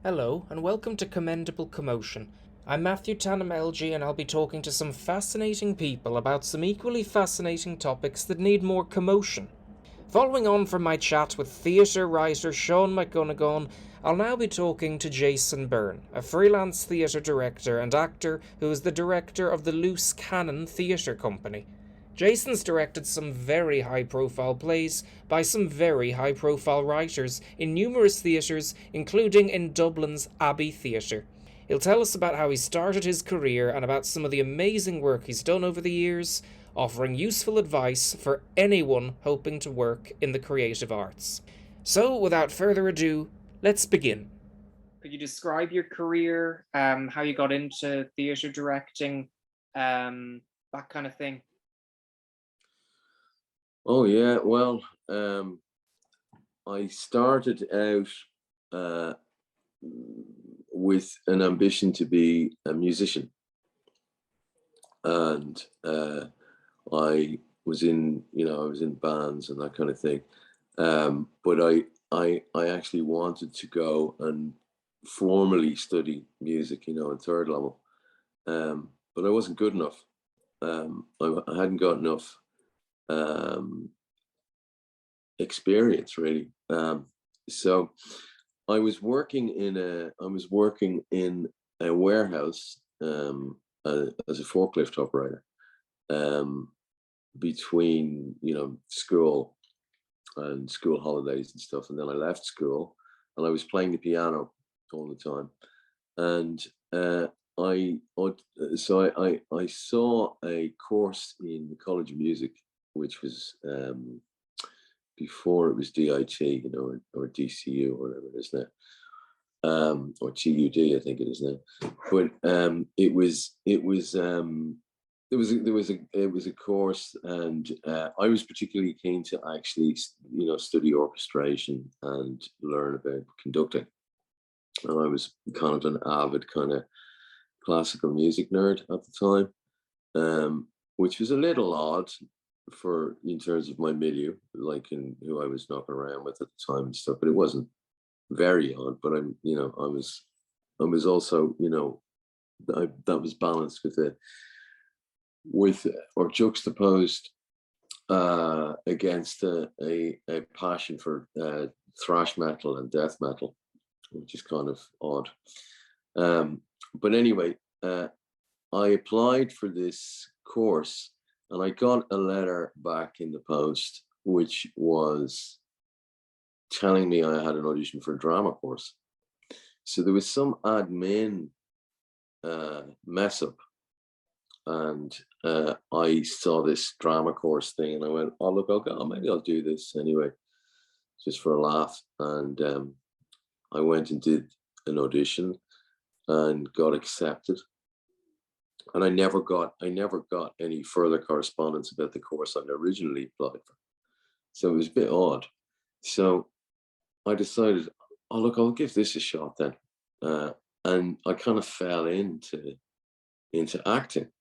Hello, and welcome to Commendable Commotion. I'm Matthew Tannum LG, and I'll be talking to some fascinating people about some equally fascinating topics that need more commotion. Following on from my chat with theatre writer Sean McGonagall, I'll now be talking to Jason Byrne, a freelance theatre director and actor who is the director of the Loose Cannon Theatre Company. Jason's directed some very high-profile plays by some very high-profile writers in numerous theatres, including in Dublin's Abbey Theatre. He'll tell us about how he started his career and about some of the amazing work he's done over the years, offering useful advice for anyone hoping to work in the creative arts. So, without further ado, let's begin. Could you describe your career, how you got into theatre directing, that kind of thing? Oh yeah, well, I started out with an ambition to be a musician, and I was in, I was in bands and that kind of thing. But I actually wanted to go and formally study music, in third level, but I wasn't good enough. I hadn't got enough experience really. So I was working in a warehouse as a forklift operator between school and school holidays and stuff, and then I left school and I was playing the piano all the time, and I saw a course in the College of Music, which was before it was DIT, or DCU, or whatever it is now, or TUD, I think it is now. But it was a course, and I was particularly keen to actually, study orchestration and learn about conducting. And I was kind of an avid kind of classical music nerd at the time, which was a little odd in terms of my milieu, like in who I was knocking around with at the time and stuff. But it wasn't very odd. But I was also, that was balanced with or juxtaposed against a passion for thrash metal and death metal, which is kind of odd. But anyway, I applied for this course, and I got a letter back in the post, which was telling me I had an audition for a drama course. So there was some admin mess up, and I saw this drama course thing, and I went, "Oh look, maybe I'll do this anyway, just for a laugh." And I went and did an audition and got accepted. And I never got any further correspondence about the course I'd originally applied for. So it was a bit odd. So I decided, oh look, I'll give this a shot then. And I kind of fell into acting.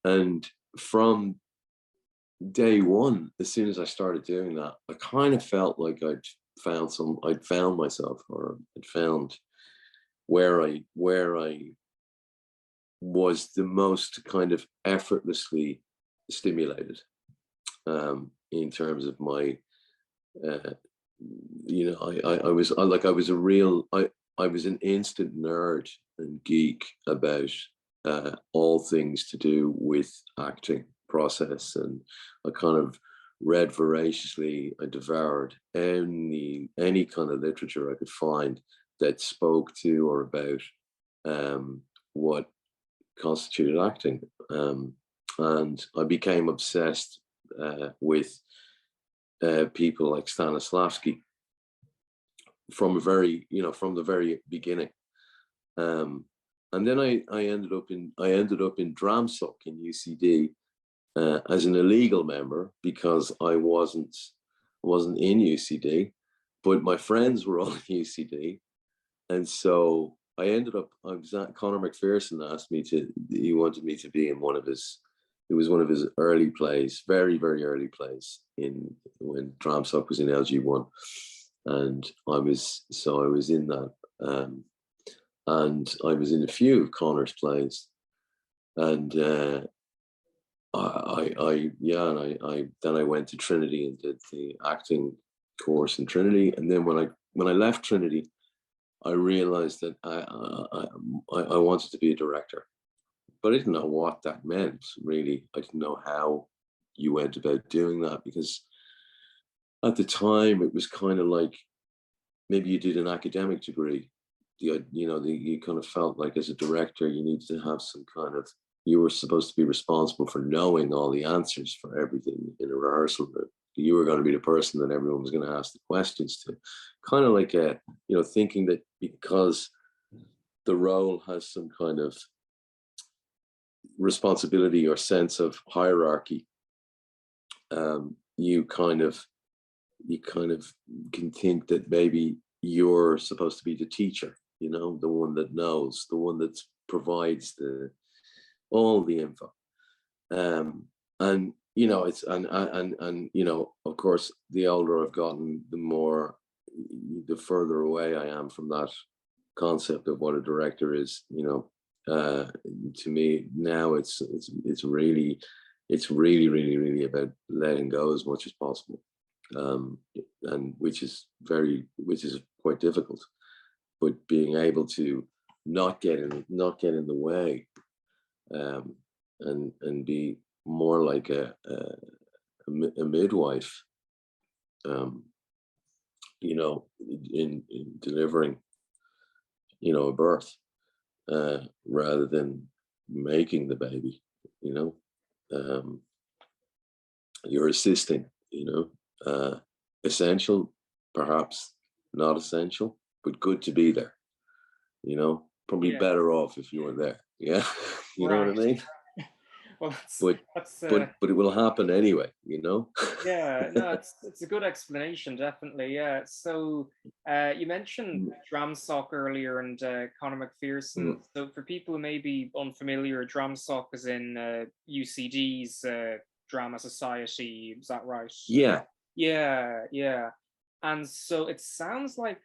And from day one, as soon as I started doing that, I kind of felt like I'd found myself, or I'd found where I was the most kind of effortlessly stimulated, in terms of my, I was an instant nerd and geek about all things to do with acting process, and I kind of read voraciously. I devoured any kind of literature I could find that spoke to or about what constituted acting, and I became obsessed with people like Stanislavski from the very beginning, and then I ended up in Dramsoc in UCD as an illegal member, because I wasn't in UCD, but my friends were all in UCD, and so I was at Conor McPherson he wanted me to be in it was one of his early plays, very, very early plays, when Dramsoc was in LG1. And I was in that and I was in a few of Connor's plays, and then I went to Trinity and did the acting course in Trinity, and then when I left Trinity, I realized that I wanted to be a director, but I didn't know what that meant, really. I didn't know how you went about doing that, because at the time it was kind of like maybe you did an academic degree. You kind of felt like as a director you needed to have some kind of, you were supposed to be responsible for knowing all the answers for everything in a rehearsal room. You were going to be the person that everyone was going to ask the questions to, kind of like thinking that because the role has some kind of responsibility or sense of hierarchy, you kind of can think that maybe you're supposed to be the teacher, the one that knows, the one that provides all the info. And it's of course, the older I've gotten, the further away I am from that concept of what a director is. To me now, it's really really about letting go as much as possible, and which is quite difficult. But being able to not get in the way, and be more like a midwife, in delivering, a birth, rather than making the baby. You're assisting. Essential, perhaps not essential, but good to be there. Probably better off if you were there. Yeah. You know what I mean? Well, but it will happen anyway, Yeah, no, it's a good explanation, definitely. Yeah. So you mentioned Dramsoc earlier and Conor McPherson. So for people who may be unfamiliar, Dramsoc is in UCD's Drama Society. Is that right? Yeah. Yeah. And so it sounds like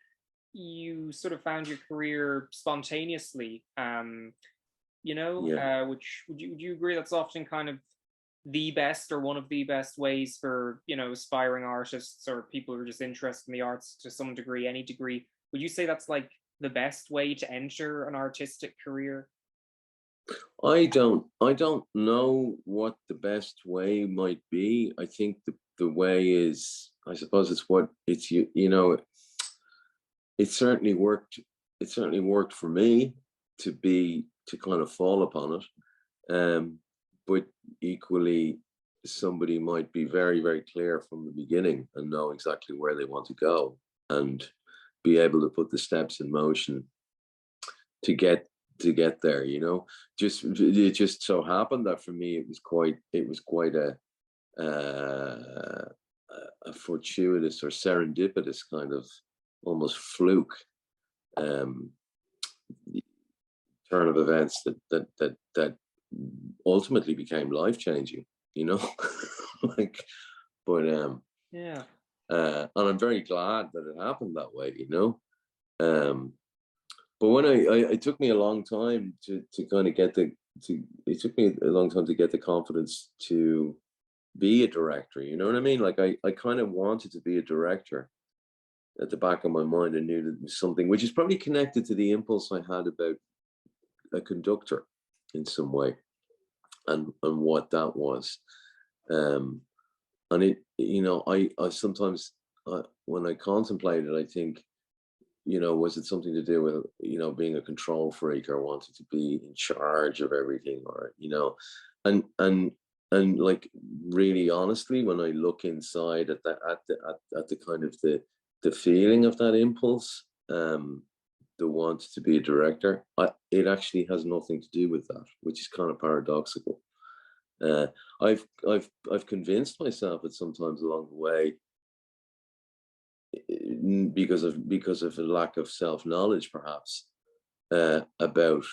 you sort of found your career spontaneously. Which would you agree that's often kind of the best or one of the best ways for aspiring artists or people who are just interested in the arts to some degree, any degree? Would you say that's like the best way to enter an artistic career? I don't know what the best way might be. I think the way is, I suppose it's what it's it certainly worked. It certainly worked for me to kind of fall upon it. But equally, somebody might be very, very clear from the beginning and know exactly where they want to go and be able to put the steps in motion to get there. It just so happened that for me it was quite a fortuitous or serendipitous kind of almost fluke turn of events that ultimately became life-changing, Yeah. And I'm very glad that it happened that way, but when it took me a long time to kind of it took me a long time to get the confidence to be a director, you know what I mean? Like I kind of wanted to be a director. At the back of my mind, I knew that it was something which is probably connected to the impulse I had about a conductor in some way, and what that was. And it, I sometimes, when I contemplate it, I think, was it something to do with, being a control freak or wanting to be in charge of everything, or, and like, really honestly, when I look inside at the kind of the feeling of that impulse, the want to be a director, it actually has nothing to do with that, which is kind of paradoxical. I've convinced myself at sometimes along the way, because of a lack of self-knowledge, perhaps, about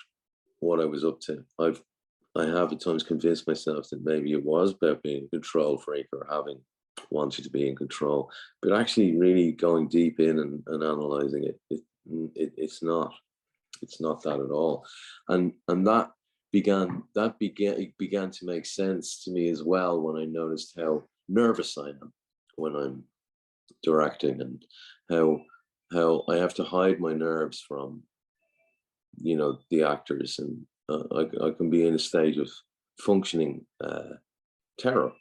what I was up to. I have at times convinced myself that maybe it was about being a control freak or wanting to be in control, but actually really going deep in and analyzing it's not. It's not that at all. And that began to make sense to me as well when I noticed how nervous I am when I'm directing, and how I have to hide my nerves from, the actors, and I can be in a state of functioning terror,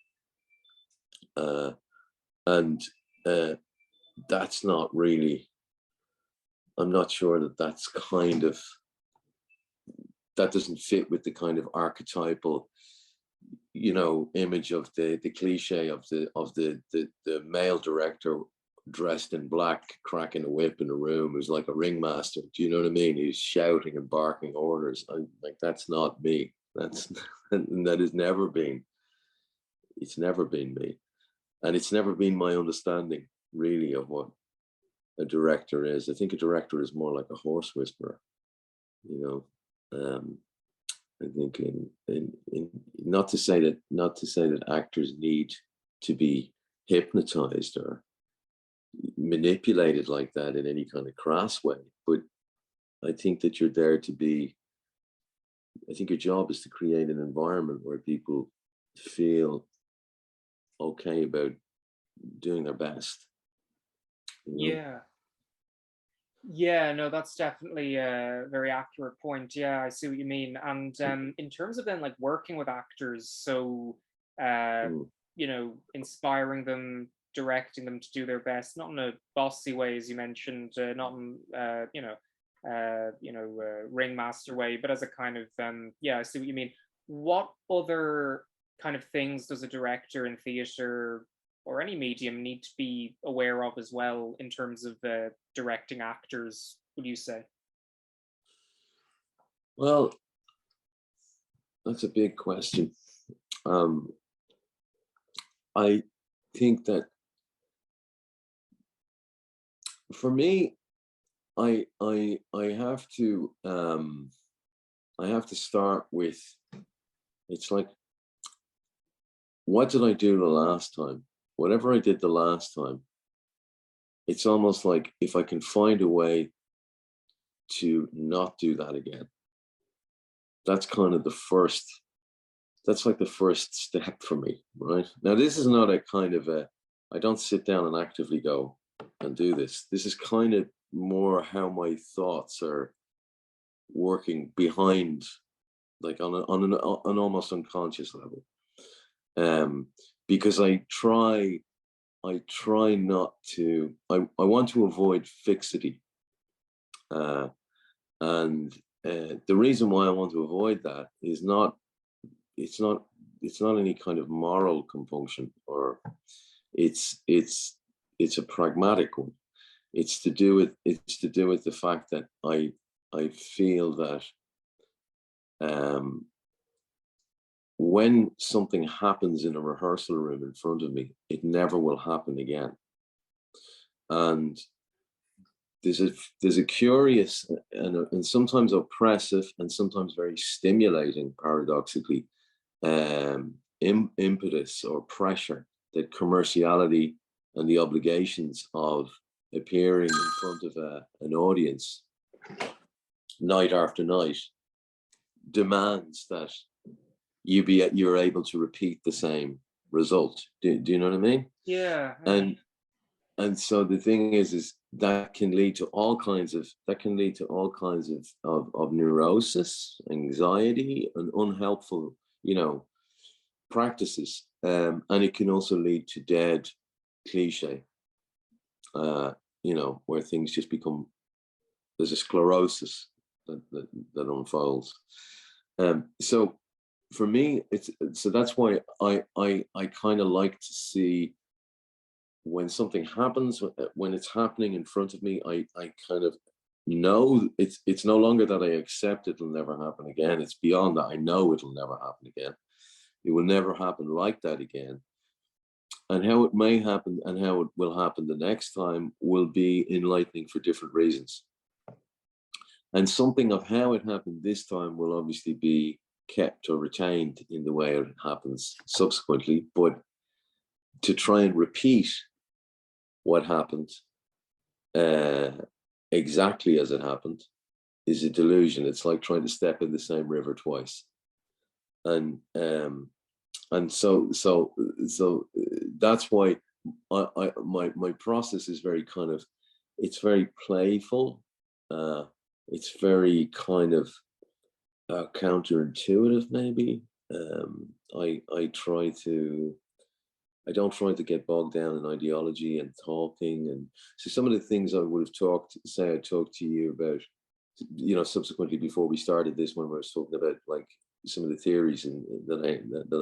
and that's not really. I'm not sure that doesn't fit with the kind of archetypal, image of the cliche of the male director dressed in black, cracking a whip in a room, who's like a ringmaster. Do you know what I mean? He's shouting and barking orders. That's not me. That has never been. It's never been me, and it's never been my understanding really of what a director is. I think a director is more like a horse whisperer. I think in not to say that actors need to be hypnotized or manipulated like that in any kind of crass way, but I think that you're there to be. I think your job is to create an environment where people feel okay about doing their best. Yeah. Yeah, no, that's definitely a very accurate point. Yeah, I see what you mean. And in terms of then like working with actors, so inspiring them, directing them to do their best, not in a bossy way, as you mentioned, not in ringmaster way, but as a kind of I see what you mean. What other kind of things does a director in theatre or any medium need to be aware of as well in terms of directing actors, would you say? Well, that's a big question. I think that for me, I have to start with, it's like, what did I do the last time? Whatever I did the last time, it's almost like if I can find a way to not do that again, that's kind of that's like the first step for me, right? Now, this is not a kind of I don't sit down and actively go and do this. This is kind of more how my thoughts are working behind, like on an almost unconscious level. Because I try not to, I want to avoid fixity. And the reason why I want to avoid that is it's not any kind of moral compunction, or it's a pragmatic one. It's to do with the fact that I feel that when something happens in a rehearsal room in front of me, it never will happen again. And there's a curious and sometimes oppressive and sometimes very stimulating, paradoxically, impetus or pressure that commerciality and the obligations of appearing in front of an audience night after night demands that you're able to repeat the same result. Do you know what I mean? Yeah. And so the thing is that can lead to all kinds of neurosis, anxiety, and unhelpful, practices. And it can also lead to dead cliche, where things just become, there's a sclerosis that unfolds. So for me, that's why I kind of like to see when something happens, when it's happening in front of me, I kind of know it's no longer that I accept it'll never happen again. It's beyond that. I know it'll never happen again. It will never happen like that again. And how it may happen and how it will happen the next time will be enlightening for different reasons. And something of how it happened this time will obviously be kept or retained in the way it happens subsequently. But to try and repeat what happened exactly as it happened is a delusion. It's like trying to step in the same river twice. And so that's why my process is very kind of, it's very playful. It's very kind of counterintuitive, maybe. I don't try to get bogged down in ideology and talking. And so some of the things I would have talked to you about, subsequently before we started this, when we were talking about like some of the theories that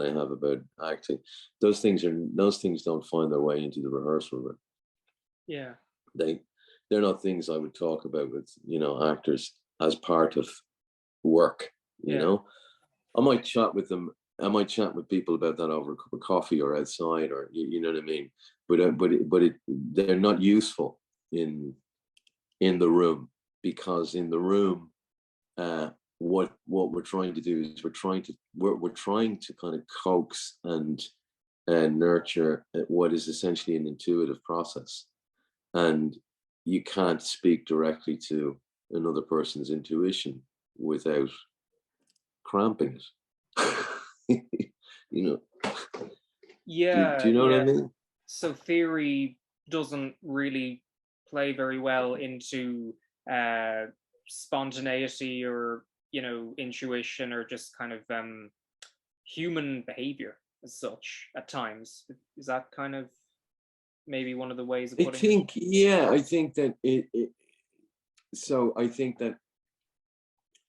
I have about acting, those things don't find their way into the rehearsal room. Yeah. They're not things I would talk about with, actors as part of work, I might chat with them. I might chat with people about that over a cup of coffee or outside, or you know what I mean. But they're not useful in the room, because in the room, what we're trying to do is we're trying to kind of coax and nurture what is essentially an intuitive process, and you can't speak directly to another person's intuition without cramping it. Yeah. Do you know what I mean? So theory doesn't really play very well into spontaneity or intuition, or just kind of human behavior as such at times. Is that kind of maybe one of the ways of putting it? I think that I think that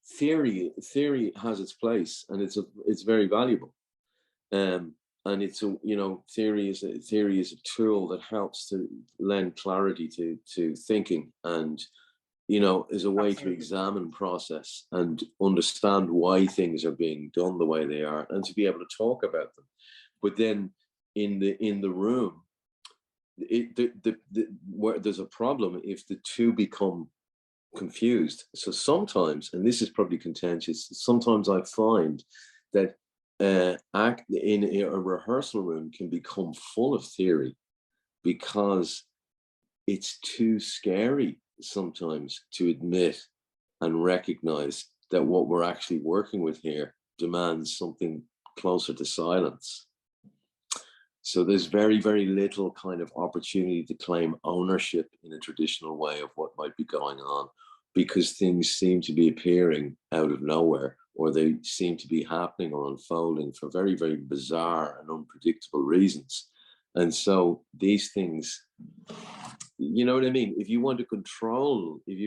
theory has its place, and it's very valuable. And it's theory is a tool that helps to lend clarity to thinking, and is a way to examine process and understand why things are being done the way they are, and to be able to talk about them. But then in the room, where there's a problem if the two become confused. So sometimes, and this is probably contentious, sometimes I find that act in a rehearsal room can become full of theory, because it's too scary sometimes to admit and recognize that what we're actually working with here demands something closer to silence. So there's very, very little kind of opportunity to claim ownership in a traditional way of what might be going on, because things seem to be appearing out of nowhere, or they seem to be happening or unfolding for very, very bizarre and unpredictable reasons. And so these things, you know what I mean? If you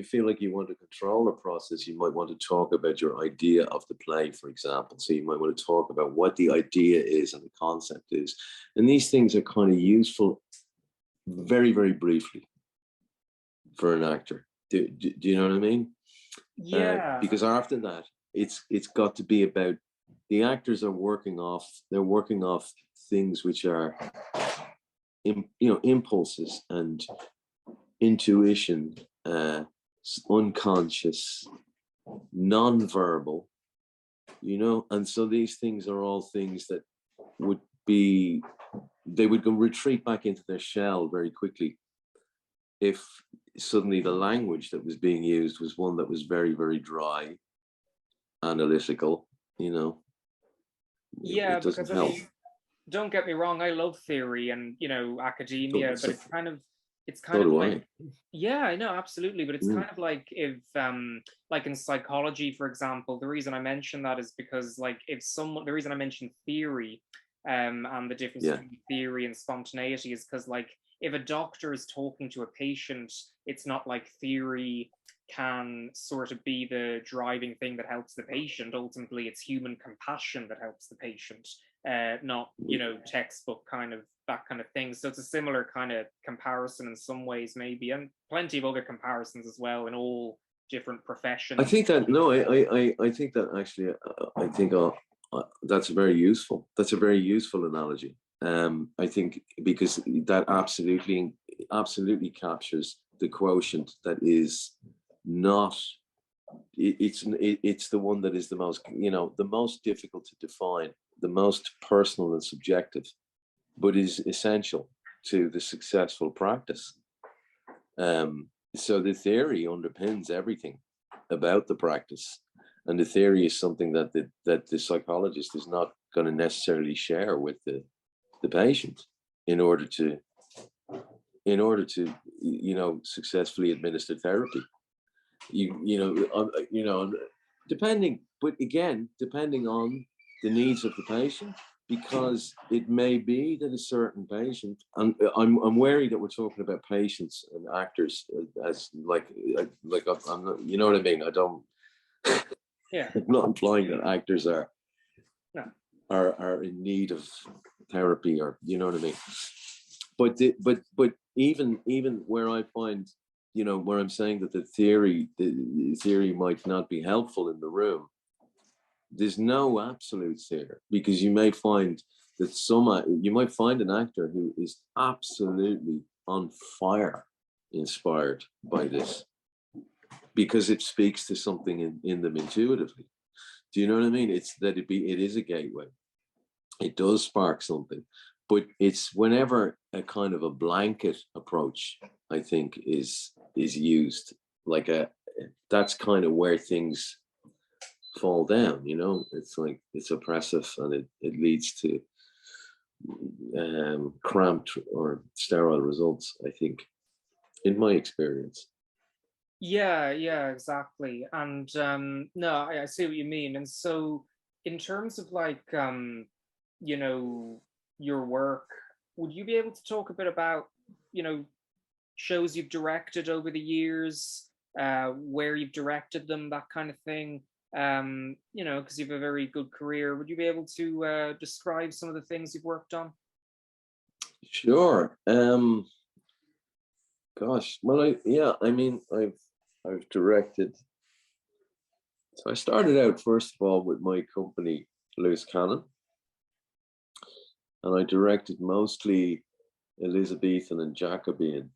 feel like you want to control the process, you might want to talk about your idea of the play, for example. So you might want to talk about what the idea is and the concept is. And these things are kind of useful very, very briefly for an actor. Do you know what I mean? Yeah. Because after that, it's got to be about, the actors are working off things which are, impulses and intuition, unconscious, non-verbal, and so these things are all things that they would go retreat back into their shell very quickly if suddenly the language that was being used was one that was very, very dry, analytical. Yeah, it doesn't because help. Don't get me wrong, I love theory and academia, but it's kind of like, yeah, I know, absolutely, but it's kind of like if like in psychology, for example, the reason I mention that is because, like, the reason I mention theory and the difference between theory and spontaneity is because, like, if a doctor is talking to a patient, it's not like theory can sort of be the driving thing that helps the patient. Ultimately, it's human compassion that helps the patient, not textbook kind of that kind of thing. So it's a similar kind of comparison in some ways, maybe, and plenty of other comparisons as well in all different professions. I think that I think that actually that's very useful. That's a very useful analogy. I think because that absolutely captures the quotient that is not. It's the one that is the most the most difficult to define, the most personal and subjective, but is essential to the successful practice. So the theory underpins everything, about the practice, and the theory is something that the psychologist is not going to necessarily share with the patient in order to successfully administer therapy. Depending on the needs of the patient, because it may be that a certain patient, and I'm wary that we're talking about patients and actors as like I'm not, you know what I mean? I don't. Yeah. I'm not implying that actors No. are in need of therapy, or you know what I mean. But even where I find, where I'm saying that the theory might not be helpful in the room, there's no absolutes here, because you may find that you might find an actor who is absolutely on fire, inspired by this, because it speaks to something in them intuitively. Do you know what I mean? It's that it is a gateway. It does spark something, but it's whenever a kind of a blanket approach, I think, is used, that's kind of where things fall down. It's like it's oppressive, and it leads to cramped or sterile results, I think, in my experience. Yeah, exactly. And no, I see what you mean. And so in terms of your work, would you be able to talk a bit about, shows you've directed over the years, where you've directed them, that kind of thing? Because you have a very good career. Would you be able to describe some of the things you've worked on? Sure. Gosh, well, I've directed. So I started out, first of all, with my company, Loose Cannon, and I directed mostly Elizabethan and Jacobean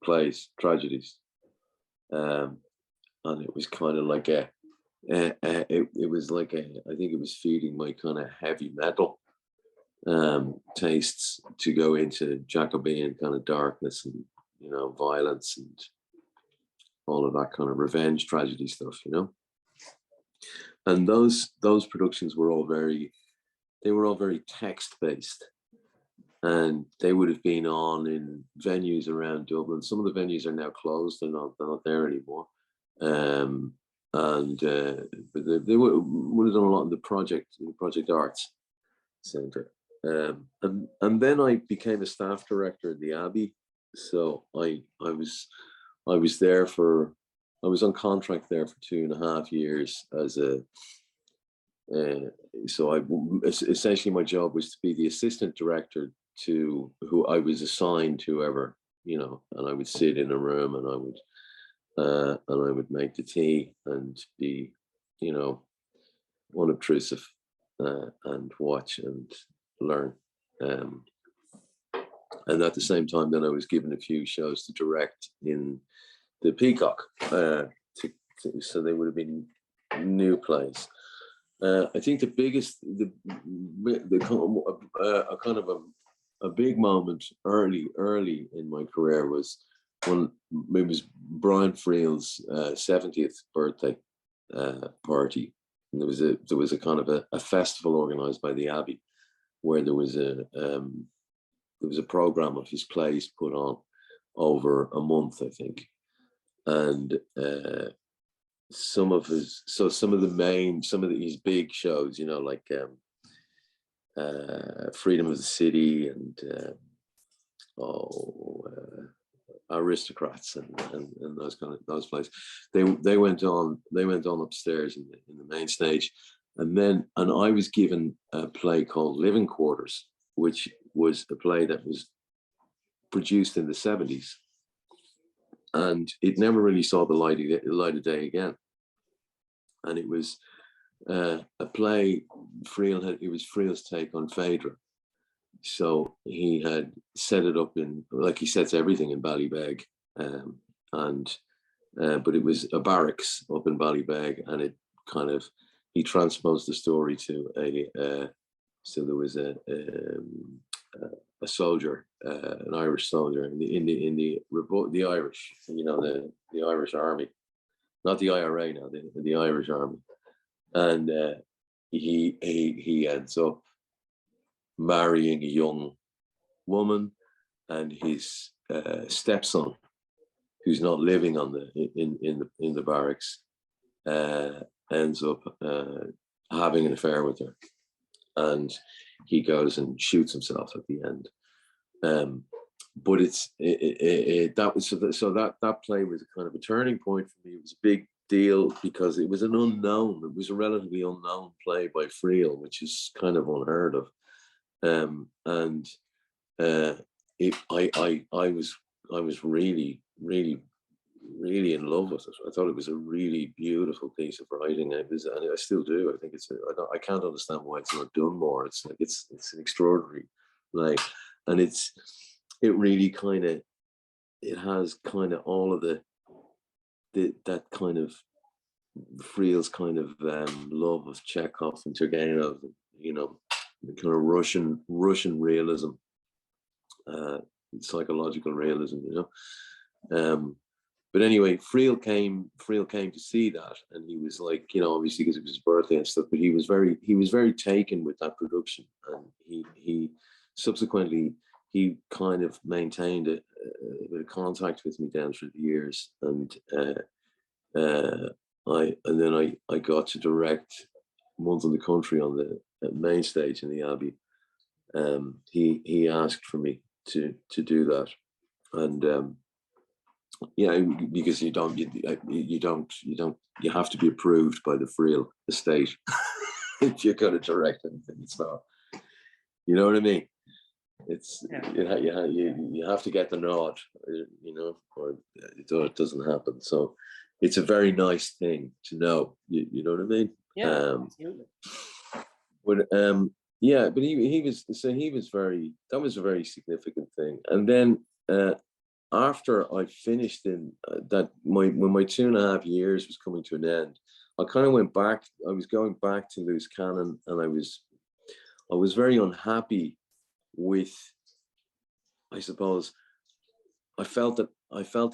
plays, tragedies, and it was kind of like it was like I think it was feeding my kind of heavy metal tastes to go into Jacobean kind of darkness and violence and all of that kind of revenge tragedy stuff, and those productions were all very text based, and they would have been on in venues around Dublin. Some of the venues are now closed; they're not there anymore. But they would have done a lot in the Project Arts Centre. And then I became a staff director at the Abbey. So I was there I was on contract there for 2.5 years as essentially my job was to be the assistant director to who I was assigned, whoever, and I would sit in a room, and I would make the tea and be, unobtrusive, and watch and learn. And at the same time, then I was given a few shows to direct in the Peacock, so they would have been new plays. I think the biggest, a big moment early in my career was when it was Brian Friel's 70th birthday party, and there was a kind of a festival organized by the Abbey, where there was a program of his plays put on over a month, I think, and some of his big shows, like Freedom of the City and Aristocrats and those plays, they went on upstairs in the main stage, and I was given a play called Living Quarters, which was a play that was produced in the 70s, and it never really saw the light of day again. And it was a play, it was Friel's take on Phaedra. So he had set it up like he sets everything in Ballybeg, but it was a barracks up in Ballybeg, and it kind of, he transposed the story to so there was a soldier, an Irish soldier in the Irish, the Irish army, not the IRA now, the Irish Army. And he ends up marrying a young woman, and his stepson, who's not living on in the barracks, ends up having an affair with her, and he goes and shoots himself at the end. But that play was a kind of a turning point for me. It was a big deal because it was a relatively unknown play by Friel, which is kind of unheard of. I was really, really, really in love with it. I thought it was a really beautiful piece of writing. And I still do. I think I can't understand why it's not done more. It's like it's an extraordinary, like, and it really kind of, it has kind of all of that kind of Friel's kind of love of Chekhov and Turgenev, you know, the kind of Russian realism, psychological realism, you know. But anyway, Friel came to see that, and he was like, you know, obviously because it was his birthday and stuff, but he was very taken with that production, and he subsequently he kind of maintained a bit of contact with me down through the years, and I got to direct Month in the Country on the main stage in the Abbey. He asked for me to do that, and yeah, because you have to be approved by the Friel estate if you're going to direct anything. It's not, you know what I mean? It's you have to get the nod, you know, or it doesn't happen. So it's a very nice thing to know. You know what I mean? Yeah, absolutely. But yeah, but he was very, that was a very significant thing. And then after I finished when my 2.5 years was coming to an end, I kind of went back. I was going back to Loose Cannon, and I was very unhappy with, I suppose, I felt that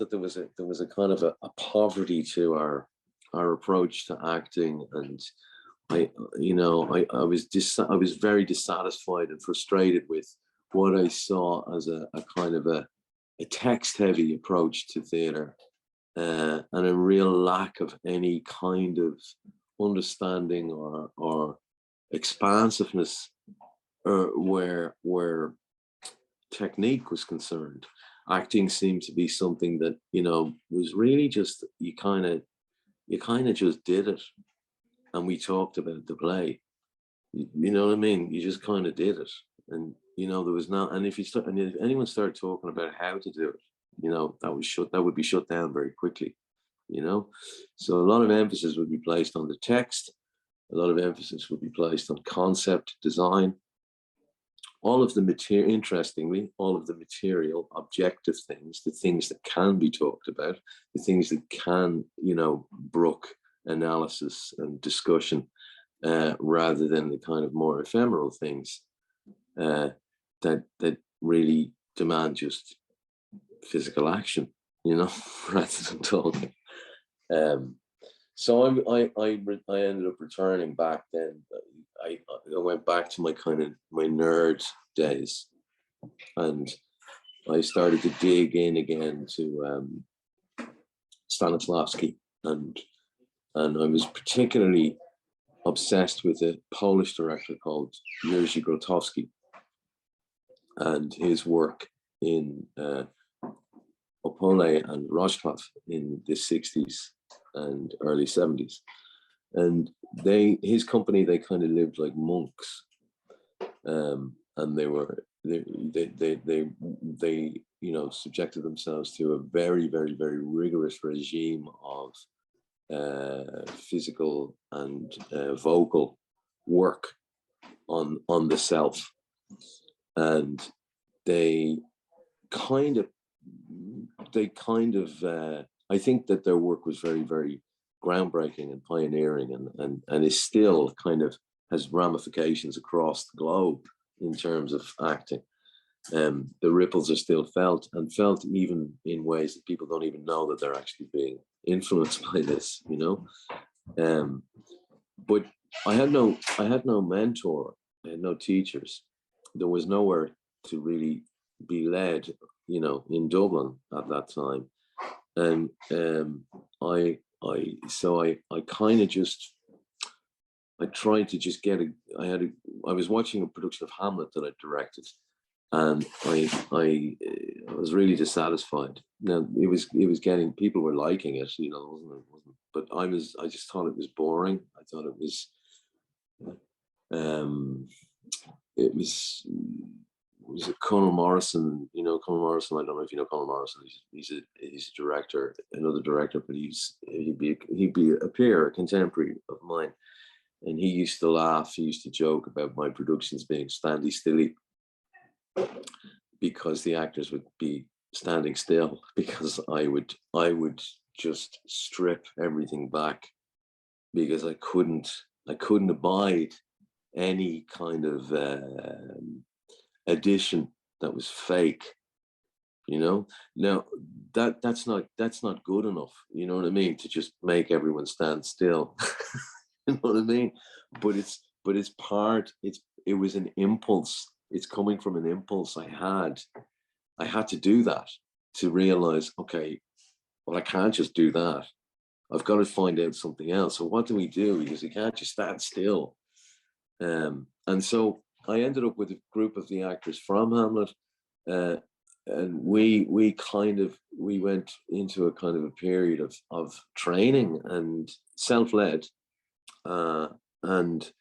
there was a kind of a poverty to our approach to acting, and I was very dissatisfied and frustrated with what I saw as a kind of a text-heavy approach to theatre, and a real lack of any kind of understanding or expansiveness, where technique was concerned. Acting seemed to be something that, you know, was really just you kind of just did it, and we talked about the play. You know what I mean? You just kind of did it, and you know there was not. And if anyone started talking about how to do it, you know, that would be shut down very quickly. You know, so a lot of emphasis would be placed on the text. A lot of emphasis would be placed on concept design. All of the material, interestingly, all of the material, objective things, the things that can be talked about, the things that can, you know, brook analysis and discussion, rather than the kind of more ephemeral things that really demand just physical action, you know, rather than talking. So I ended up returning back then. I went back to my nerd days, and I started to dig in again to Stanislavski, and I was particularly obsessed with a Polish director called Jerzy Grotowski, and his work in Opole and Wrocław in the 60s and early 70s. And his company, they kind of lived like monks, and they you know, subjected themselves to a very, very, very rigorous regime of physical and vocal work on the self, and they kind of I think that their work was very, very groundbreaking and pioneering, and is still kind of has ramifications across the globe in terms of acting. The ripples are still felt even in ways that people don't even know that they're actually influenced by this, you know. But I had no mentor, I had no teachers. There was nowhere to really be led, you know, in Dublin at that time. And I kind of just, I tried to just get I was watching a production of Hamlet that I directed, and I was really dissatisfied. Now it was getting, people were liking it, you know, it wasn't, but I just thought it was boring. I thought um was it Conor Morrison, you know, Conor Morrison, I don't know if you know Conor Morrison, he's a director, another director, but he'd be a peer, a contemporary of mine. And he used to laugh, he used to joke about my productions being standy stilly, because the actors would be standing still, because I would just strip everything back, because I couldn't abide any kind of addition that was fake, you know. Now that's not good enough, you know what I mean, to just make everyone stand still. You know what I mean? But it's it was an impulse. It's coming from an impulse I had to do that, to realize, okay, well, I can't just do that. I've got to find out something else. So what do we do? Because you can't just stand still. And so I ended up with a group of the actors from Hamlet, and we went into a kind of a period of training and self-led, and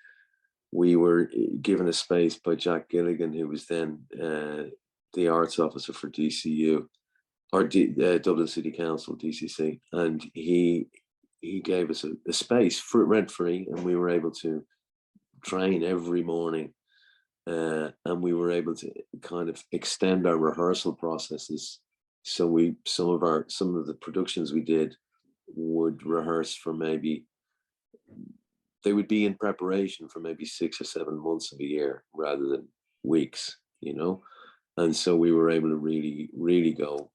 we were given a space by Jack Gilligan, who was then the arts officer for DCU, or Dublin City Council, DCC, and he gave us a space for rent-free, and we were able to train every morning, and we were able to kind of extend our rehearsal processes. So some of the productions we did would rehearse for maybe, they would be in preparation for maybe 6 or 7 months of a year rather than weeks, you know. And so we were able to really, really go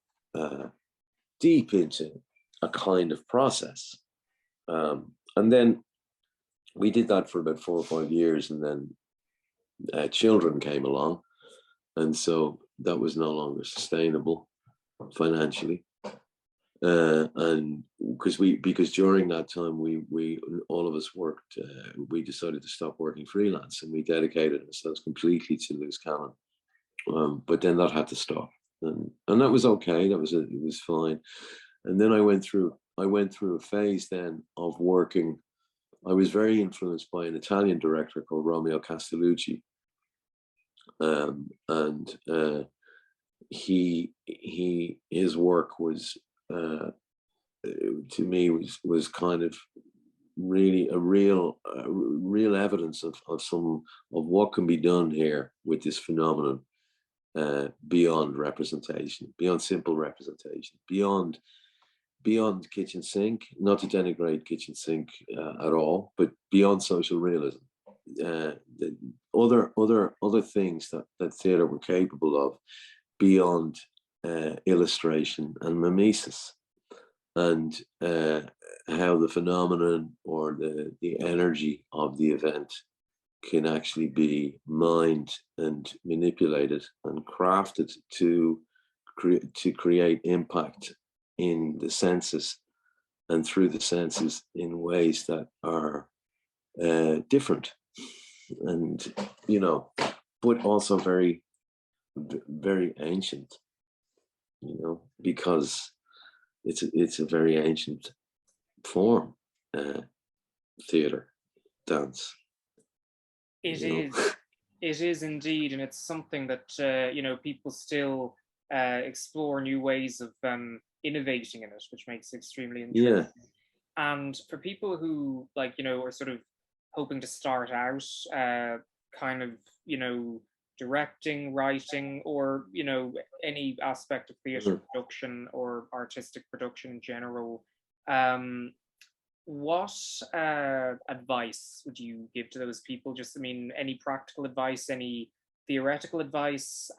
deep into a kind of process. And then we did that for about 4 or 5 years, and then children came along, and so that was no longer sustainable financially. And because during that time we all of us worked, we decided to stop working freelance, and we dedicated ourselves completely to Loose Cannon. But then that had to stop, and that was okay. It was fine. And then I went through a phase then of working. I was very influenced by an Italian director called Romeo Castellucci, and his work was, to me, was kind of really a real evidence of what can be done here with this phenomenon, beyond representation, beyond simple representation, beyond kitchen sink, not to denigrate kitchen sink at all, but beyond social realism. The other things that theatre were capable of, beyond illustration and mimesis, and how the phenomenon or the energy of the event can actually be mined and manipulated and crafted to create impact in the senses and through the senses in ways that are different, and, you know, but also very, very ancient, you know, because it's a very ancient form, theatre, dance. It is. It is indeed, and it's something that you know, people still explore new ways of innovating in it, which makes it extremely interesting. Yeah. And for people who, like, you know, are sort of hoping to start out, kind of, you know, directing, writing, or, you know, any aspect of theatre production or artistic production in general, what advice would you give to those people? Just, I mean, any practical advice, any theoretical advice,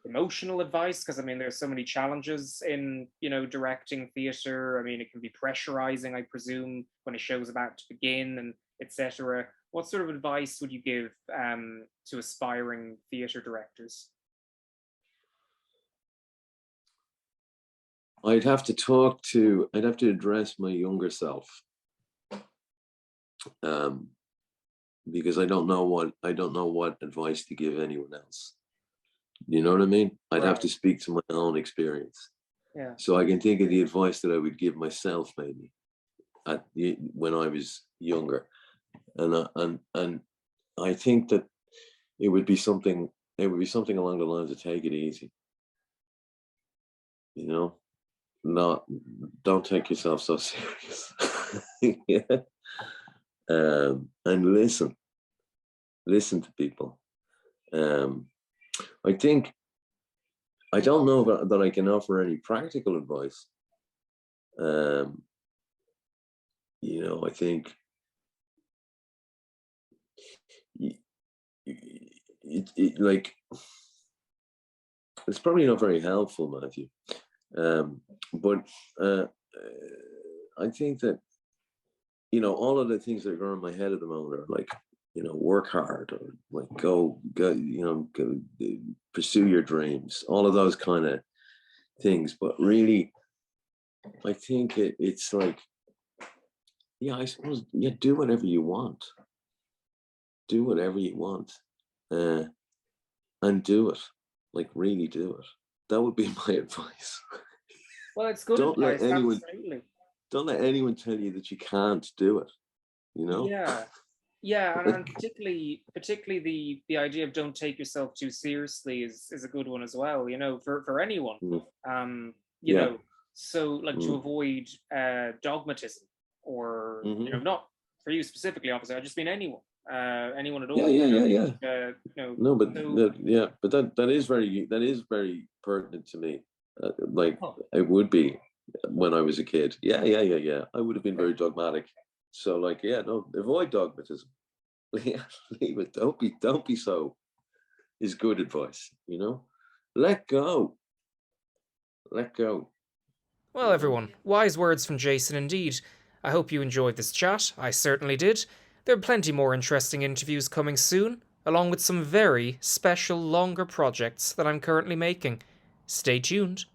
emotional advice? Because I mean, there's so many challenges in, directing theatre. I mean, it can be pressurizing, I presume, when a show's about to begin and etc. What sort of advice would you give to aspiring theatre directors? I'd have to address my younger self, um, because I don't know what advice to give anyone else. You know what I mean? I'd have to Right. speak to my own experience. Yeah. So I can think of the advice that I would give myself maybe when I was younger, and I think that it would be something along the lines of take it easy. You know, not don't take yourself so serious. Yeah. And listen to people. Um, I think I don't know that I can offer any practical advice. Um, I think y- like it's probably not very helpful, Matthew. But uh, I think that all of the things that are going in my head at the moment are like, work hard, or like go, pursue your dreams, all of those kind of things. But really, I think it's like, yeah, I suppose, yeah, do whatever you want. Do whatever you want, uh, and do it. Like, really do it. That would be my advice. Well, it's good Don't let advice, anyone absolutely. don't let anyone tell you that you can't do it. You know? Yeah. Yeah, and particularly the idea of don't take yourself too seriously is a good one as well, for anyone. Mm, Um, you yeah. know, so like to Mm, avoid dogmatism, or hmm. not for you specifically, obviously, I just mean anyone at Yeah, all, yeah, yeah, yeah. No, but so yeah, but that is very pertinent to me. Like, oh, it would be when I was a kid. Yeah, yeah, yeah, yeah. I would have been okay. very dogmatic. So, like, yeah, no, avoid dogmatism. Yeah, leave it. Don't be so. Is good advice. Let go. Let go. Well, You know. everyone, wise words from Jason indeed. I hope you enjoyed this chat. I certainly did. There are plenty more interesting interviews coming soon, along with some very special longer projects that I'm currently making. Stay tuned.